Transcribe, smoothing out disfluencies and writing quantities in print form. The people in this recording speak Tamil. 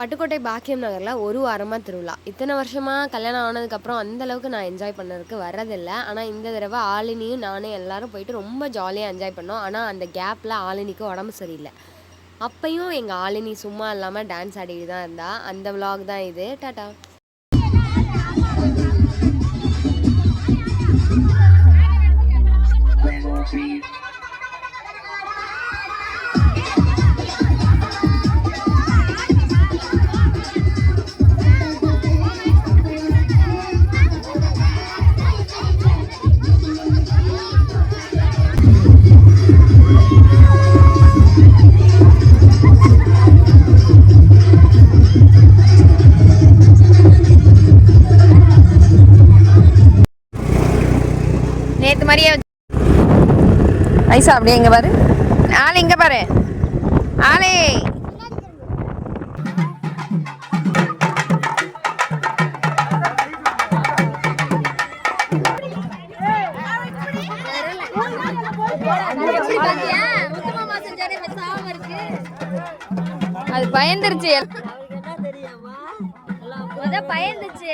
பட்டுக்கோட்டை பாக்கியம் நகரில் ஒரு வாரமாக திருவிழா. இத்தனை வருஷமாக கல்யாணம் ஆனதுக்கப்புறம் அந்தளவுக்கு நான் என்ஜாய் பண்ணதுக்கு வரதில்லை. ஆனால் இந்த தடவை ஆலினியும் நானும் எல்லோரும் போயிட்டு ரொம்ப ஜாலியாக என்ஜாய் பண்ணோம். ஆனால் அந்த கேப்பில் ஆலினிக்கு உடம்பு சரியில்லை. அப்பையும் எங்கள் ஆலினி சும்மா இல்லாமல் டான்ஸ் ஆடிட்டு தான் இருந்தா. அந்த விலாக் தான் இது. டாட்டா. நேற்று மாதிரியே ஐசா அப்படியே இங்கே பாரு. ஆளு இங்கே பாரு. ஆளே அது பயந்துருச்சு. பயந்துச்சு.